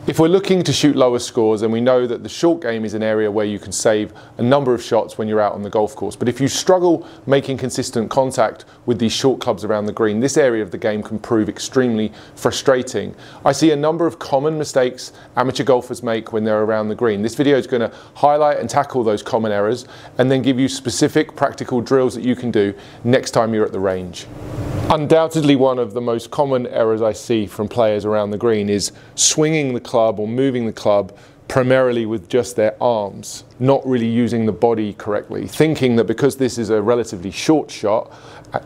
If we're looking to shoot lower scores, then we know that the short game is an area where you can save a number of shots when you're out on the golf course. But if you struggle making consistent contact with these short clubs around the green, this area of the game can prove extremely frustrating. I see a number of common mistakes amateur golfers make when they're around the green. This video is going to highlight and tackle those common errors and then give you specific practical drills that you can do next time you're at the range. Undoubtedly, one of the most common errors I see from players around the green is swinging the club or moving the club primarily with just their arms, not really using the body correctly, thinking that because this is a relatively short shot,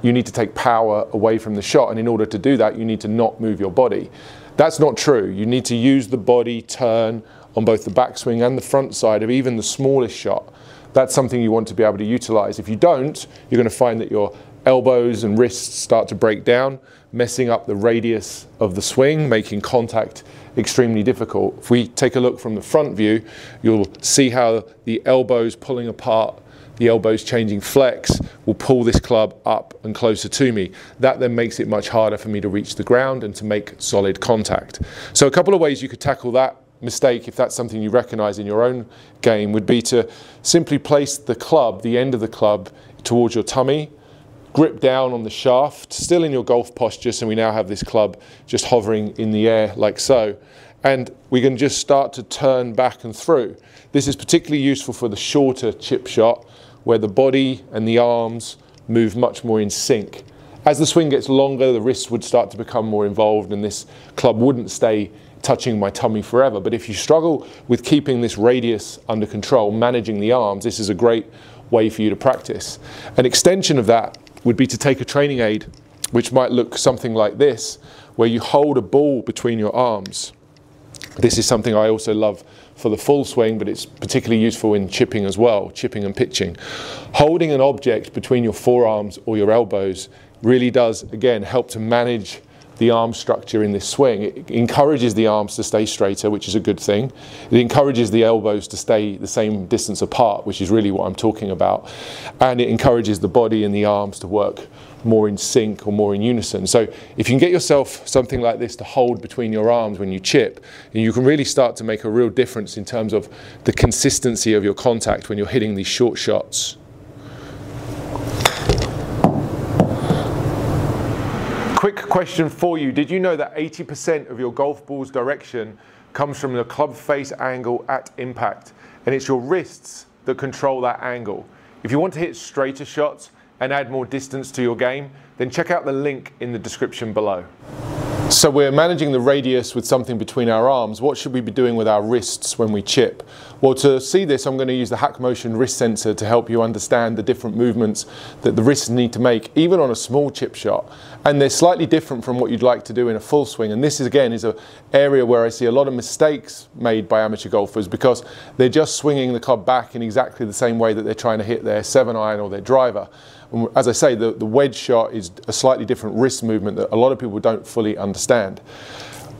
you need to take power away from the shot, and in order to do that, you need to not move your body. That's not true. You need to use the body turn on both the backswing and the front side of even the smallest shot. That's something you want to be able to utilize. If you don't, you're going to find that your elbows and wrists start to break down, messing up the radius of the swing, making contact extremely difficult. If we take a look from the front view, you'll see how the elbows pulling apart, the elbows changing flex, will pull this club up and closer to me. That then makes it much harder for me to reach the ground and to make solid contact. So a couple of ways you could tackle that mistake, if that's something you recognize in your own game, would be to simply place the club, the end of the club, towards your tummy, grip down on the shaft, still in your golf posture, so we now have this club just hovering in the air like so. And we can just start to turn back and through. This is particularly useful for the shorter chip shot, where the body and the arms move much more in sync. As the swing gets longer, the wrists would start to become more involved and this club wouldn't stay touching my tummy forever. But if you struggle with keeping this radius under control, managing the arms, this is a great way for you to practice. An extension of that would be to take a training aid, which might look something like this, where you hold a ball between your arms. This is something I also love for the full swing, but it's particularly useful in chipping as well, chipping and pitching. Holding an object between your forearms or your elbows really does, again, help to manage the arm structure in this swing. It encourages the arms to stay straighter, which is a good thing. It encourages the elbows to stay the same distance apart, which is really what I'm talking about. And it encourages the body and the arms to work more in sync or more in unison. So if you can get yourself something like this to hold between your arms when you chip, you can really start to make a real difference in terms of the consistency of your contact when you're hitting these short shots. Quick question for you. Did you know that 80% of your golf ball's direction comes from the club face angle at impact? And it's your wrists that control that angle. If you want to hit straighter shots and add more distance to your game, then check out the link in the description below. So we're managing the radius with something between our arms. What should we be doing with our wrists when we chip? Well, to see this, I'm going to use the Hack Motion wrist sensor to help you understand the different movements that the wrists need to make, even on a small chip shot. And they're slightly different from what you'd like to do in a full swing. And this is, again, is an area where I see a lot of mistakes made by amateur golfers because they're just swinging the club back in exactly the same way that they're trying to hit their 7-iron or their driver. As I say, the wedge shot is a slightly different wrist movement that a lot of people don't fully understand.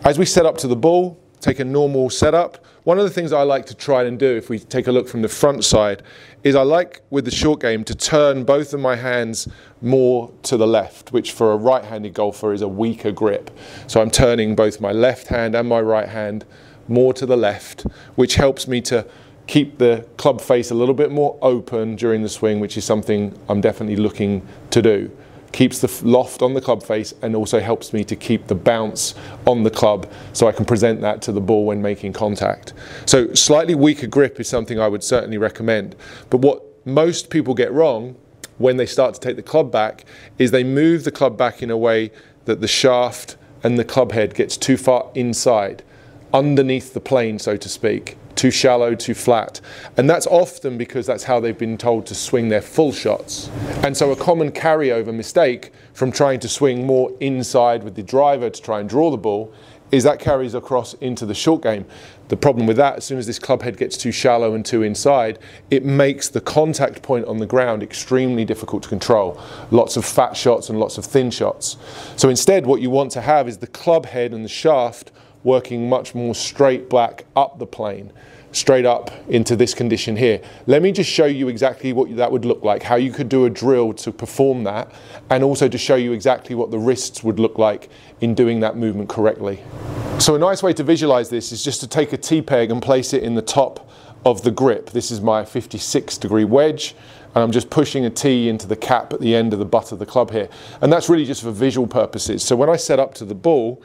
As we set up to the ball, take a normal setup. One of the things I like to try and do, if we take a look from the front side, is I like with the short game to turn both of my hands more to the left, which for a right-handed golfer is a weaker grip. So I'm turning both my left hand and my right hand more to the left, which helps me to keep the club face a little bit more open during the swing, which is something I'm definitely looking to do. Keeps the loft on the club face and also helps me to keep the bounce on the club so I can present that to the ball when making contact. So slightly weaker grip is something I would certainly recommend. But what most people get wrong when they start to take the club back is they move the club back in a way that the shaft and the club head gets too far inside, underneath the plane, so to speak. Too shallow, too flat. And that's often because that's how they've been told to swing their full shots. And so a common carryover mistake from trying to swing more inside with the driver to try and draw the ball is that carries across into the short game. The problem with that, as soon as this club head gets too shallow and too inside, it makes the contact point on the ground extremely difficult to control. Lots of fat shots and lots of thin shots. So instead what you want to have is the club head and the shaft working much more straight back up the plane, straight up into this condition here. Let me just show you exactly what that would look like, how you could do a drill to perform that, and also to show you exactly what the wrists would look like in doing that movement correctly. So a nice way to visualize this is just to take a T-peg and place it in the top of the grip. This is my 56-degree wedge, and I'm just pushing a T into the cap at the end of the butt of the club here. And that's really just for visual purposes. So when I set up to the ball,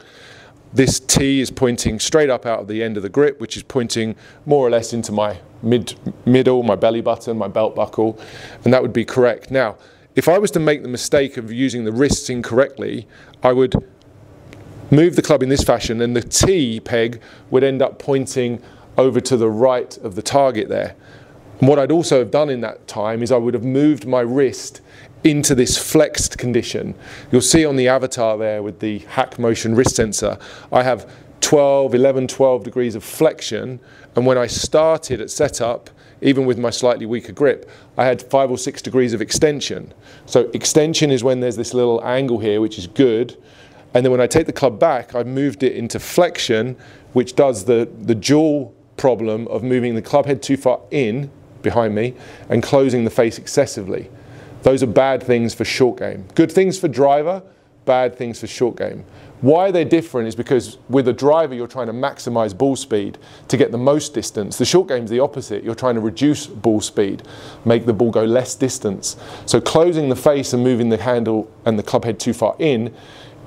this T is pointing straight up out of the end of the grip, which is pointing more or less into my middle, my belly button, my belt buckle, and that would be correct. Now, if I was to make the mistake of using the wrists incorrectly, I would move the club in this fashion, and the T peg would end up pointing over to the right of the target there. And what I'd also have done in that time is I would have moved my wrist into this flexed condition. You'll see on the avatar there with the hack motion wrist sensor, I have 11, 12 degrees of flexion, and when I started at setup, even with my slightly weaker grip, I had 5 or 6 degrees of extension. So extension is when there's this little angle here, which is good. And then when I take the club back, I've moved it into flexion, which does the dual problem of moving the club head too far in behind me and closing the face excessively. Those are bad things for short game. Good things for driver, bad things for short game. Why they're different is because with a driver, you're trying to maximize ball speed to get the most distance. The short game's the opposite. You're trying to reduce ball speed, make the ball go less distance. So closing the face and moving the handle and the club head too far in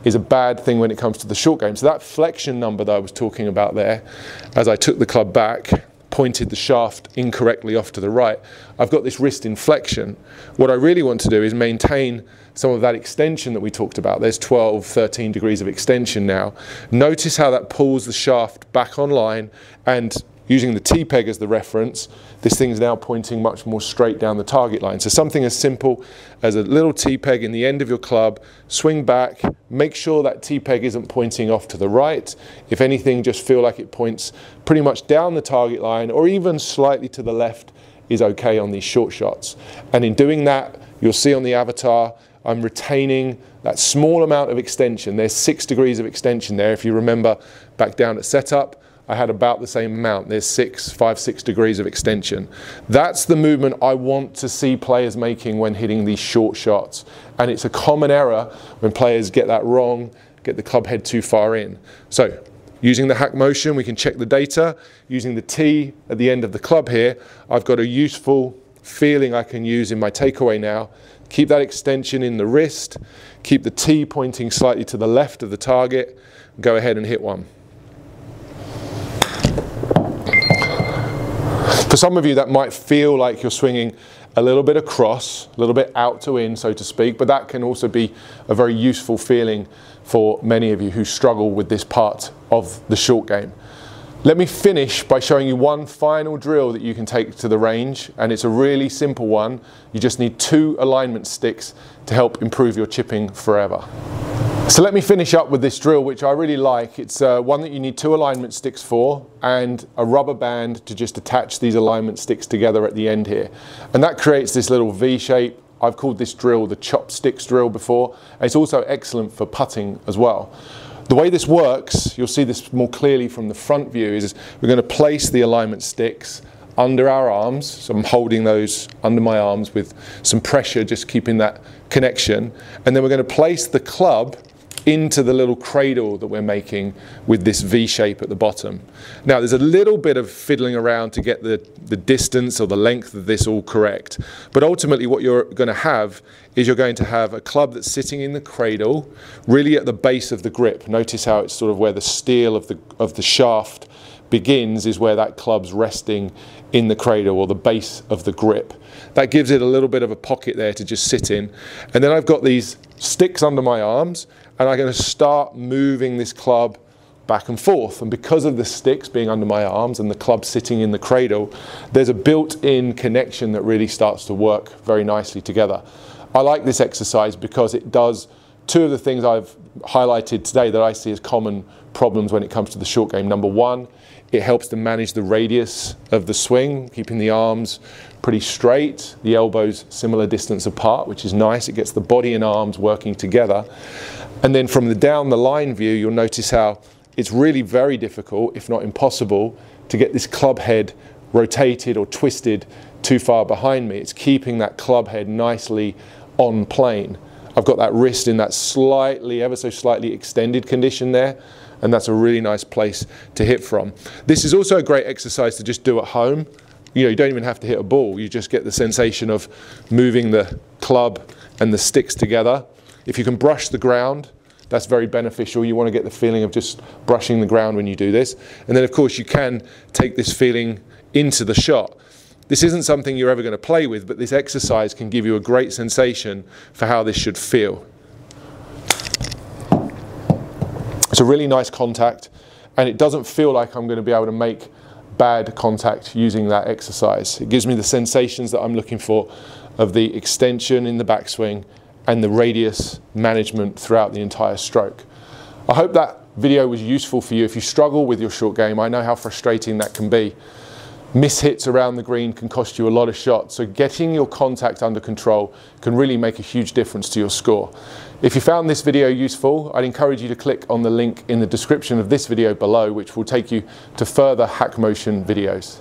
is a bad thing when it comes to the short game. So that flexion number that I was talking about there, as I took the club back, pointed the shaft incorrectly off to the right, I've got this wrist in flexion. What I really want to do is maintain some of that extension that we talked about. There's 12, 13 degrees of extension now. Notice how that pulls the shaft back online, and using the T-peg as the reference, this thing's now pointing much more straight down the target line. So something as simple as a little T-peg in the end of your club, swing back, make sure that T-peg isn't pointing off to the right. If anything, just feel like it points pretty much down the target line or even slightly to the left is okay on these short shots. And in doing that, you'll see on the avatar, I'm retaining that small amount of extension. There's 6 degrees of extension there. If you remember back down at setup, I had about the same amount. There's 5, 6 degrees of extension. That's the movement I want to see players making when hitting these short shots. And it's a common error when players get that wrong, get the club head too far in. So using the hack motion, we can check the data. Using the T at the end of the club here, I've got a useful feeling I can use in my takeaway now. Keep that extension in the wrist, keep the T pointing slightly to the left of the target, go ahead and hit one. For some of you, that might feel like you're swinging a little bit across, a little bit out to in, so to speak, but that can also be a very useful feeling for many of you who struggle with this part of the short game. Let me finish by showing you one final drill that you can take to the range, and it's a really simple one. You just need 2 alignment sticks to help improve your chipping forever. So let me finish up with this drill, which I really like. It's one that you need 2 alignment sticks for and a rubber band to just attach these alignment sticks together at the end here. And that creates this little V shape. I've called this drill the chopsticks drill before, and it's also excellent for putting as well. The way this works, you'll see this more clearly from the front view, is we're going to place the alignment sticks under our arms. So I'm holding those under my arms with some pressure, just keeping that connection. And then we're going to place the club into the little cradle that we're making with this V shape at the bottom. Now there's a little bit of fiddling around to get the distance or the length of this all correct, but ultimately what you're going to have is you're going to have a club that's sitting in the cradle, really at the base of the grip. Notice how it's sort of where the steel of the shaft begins is where that club's resting in the cradle or the base of the grip. That gives it a little bit of a pocket there to just sit in. And then I've got these sticks under my arms, and I'm going to start moving this club back and forth. And because of the sticks being under my arms and the club sitting in the cradle, there's a built-in connection that really starts to work very nicely together. I like this exercise because it does 2 of the things I've highlighted today that I see as common problems when it comes to the short game. Number 1, it helps to manage the radius of the swing, keeping the arms pretty straight, the elbows similar distance apart, which is nice. It gets the body and arms working together. And then from the down the line view, you'll notice how it's really very difficult, if not impossible, to get this club head rotated or twisted too far behind me. It's keeping that club head nicely on plane. I've got that wrist in that slightly, ever so slightly extended condition there. and that's a really nice place to hit from. This is also a great exercise to just do at home. You don't even have to hit a ball, you just get the sensation of moving the club and the sticks together. If you can brush the ground, that's very beneficial. You want to get the feeling of just brushing the ground when you do this. And then of course you can take this feeling into the shot. This isn't something you're ever going to play with, but this exercise can give you a great sensation for how this should feel. It's a really nice contact, and it doesn't feel like I'm going to be able to make bad contact using that exercise. It gives me the sensations that I'm looking for of the extension in the backswing and the radius management throughout the entire stroke. I hope that video was useful for you. If you struggle with your short game, I know how frustrating that can be. Mishits around the green can cost you a lot of shots, so getting your contact under control can really make a huge difference to your score. If you found this video useful, I'd encourage you to click on the link in the description of this video below, which will take you to further hack motion videos.